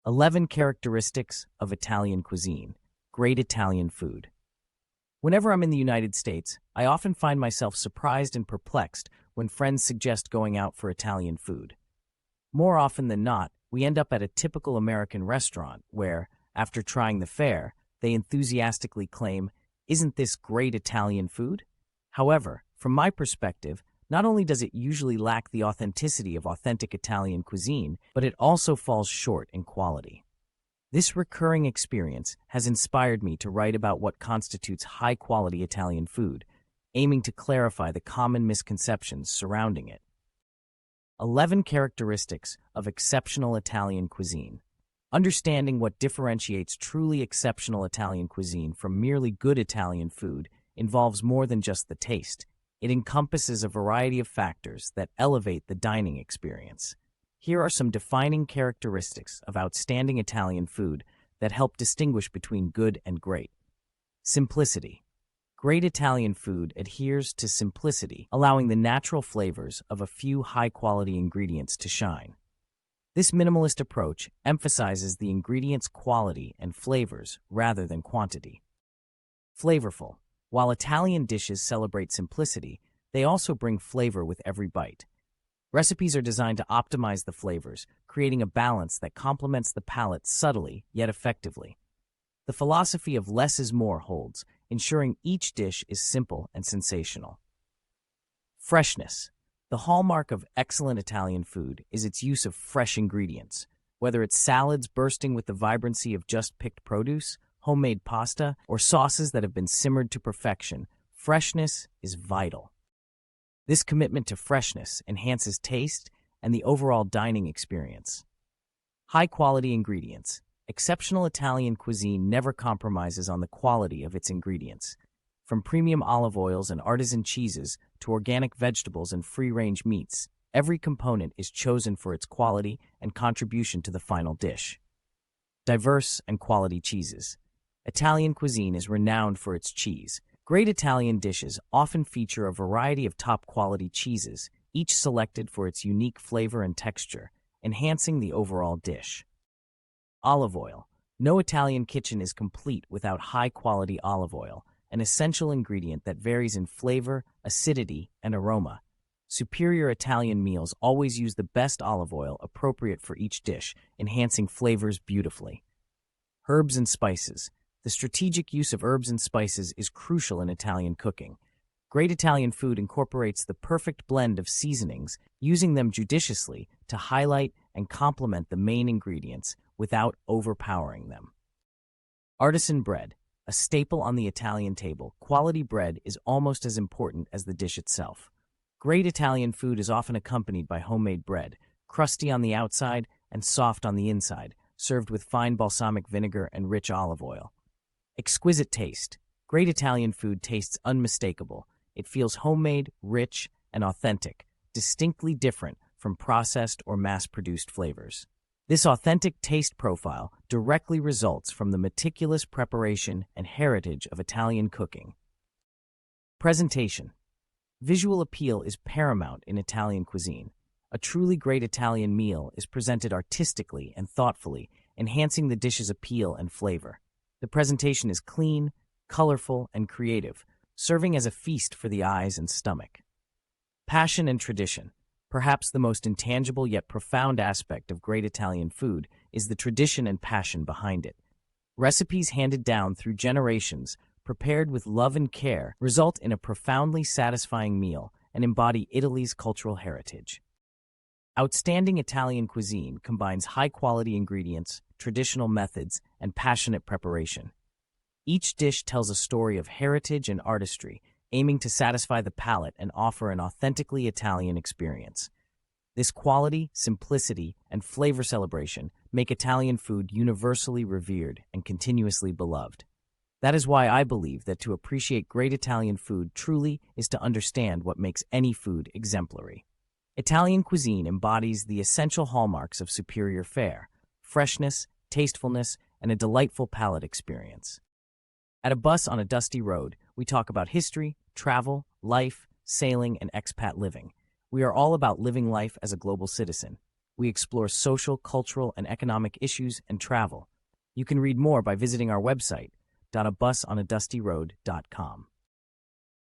11 Characteristics of Italian Cuisine. Great Italian Food. Whenever I'm in the United States, I often find myself surprised and perplexed when friends suggest going out for Italian food. More often than not, we end up at a typical American restaurant where, after trying the fare, they enthusiastically claim, "Isn't this great Italian food?" However, from my perspective, not only does it usually lack the authenticity of authentic Italian cuisine, but it also falls short in quality. This recurring experience has inspired me to write about what constitutes high-quality Italian food, aiming to clarify the common misconceptions surrounding it. 11 Characteristics of Exceptional Italian Cuisine. Understanding what differentiates truly exceptional Italian cuisine from merely good Italian food involves more than just the taste. It encompasses a variety of factors that elevate the dining experience. Here are some defining characteristics of outstanding Italian food that help distinguish between good and great. Simplicity. Great Italian food adheres to simplicity, allowing the natural flavors of a few high-quality ingredients to shine. This minimalist approach emphasizes the ingredients' quality and flavors rather than quantity. Flavorful. While Italian dishes celebrate simplicity, they also bring flavor with every bite. Recipes are designed to optimize the flavors, creating a balance that complements the palate subtly yet effectively. The philosophy of less is more holds, ensuring each dish is simple and sensational. Freshness. The hallmark of excellent Italian food is its use of fresh ingredients. Whether it's salads bursting with the vibrancy of just-picked produce, homemade pasta, or sauces that have been simmered to perfection, freshness is vital. This commitment to freshness enhances taste and the overall dining experience. High-quality ingredients. Exceptional Italian cuisine never compromises on the quality of its ingredients. From premium olive oils and artisan cheeses to organic vegetables and free-range meats, every component is chosen for its quality and contribution to the final dish. Diverse and quality cheeses. Italian cuisine is renowned for its cheese. Great Italian dishes often feature a variety of top-quality cheeses, each selected for its unique flavor and texture, enhancing the overall dish. Olive oil. No Italian kitchen is complete without high-quality olive oil, an essential ingredient that varies in flavor, acidity, and aroma. Superior Italian meals always use the best olive oil appropriate for each dish, enhancing flavors beautifully. Herbs and spices. The strategic use of herbs and spices is crucial in Italian cooking. Great Italian food incorporates the perfect blend of seasonings, using them judiciously to highlight and complement the main ingredients without overpowering them. Artisan bread. A staple on the Italian table, quality bread is almost as important as the dish itself. Great Italian food is often accompanied by homemade bread, crusty on the outside and soft on the inside, served with fine balsamic vinegar and rich olive oil. Exquisite taste. Great Italian food tastes unmistakable. It feels homemade, rich, and authentic, distinctly different from processed or mass-produced flavors. This authentic taste profile directly results from the meticulous preparation and heritage of Italian cooking. Presentation. Visual appeal is paramount in Italian cuisine. A truly great Italian meal is presented artistically and thoughtfully, enhancing the dish's appeal and flavor. The presentation is clean, colorful, and creative, serving as a feast for the eyes and stomach. Passion and tradition. Perhaps the most intangible yet profound aspect of great Italian food is the tradition and passion behind it. Recipes handed down through generations, prepared with love and care, result in a profoundly satisfying meal and embody Italy's cultural heritage. Outstanding Italian cuisine combines high-quality ingredients, traditional methods, and passionate preparation. Each dish tells a story of heritage and artistry, aiming to satisfy the palate and offer an authentically Italian experience. This quality, simplicity, and flavor celebration make Italian food universally revered and continuously beloved. That is why I believe that to appreciate great Italian food truly is to understand what makes any food exemplary. Italian cuisine embodies the essential hallmarks of superior fare: freshness, tastefulness, and a delightful palate experience. At a bus on a dusty road, we talk about history, travel, life, sailing, and expat living. We are all about living life as a global citizen. we explore social, cultural, and economic issues and travel. You can read more by visiting our website, abusonadastyroad.com.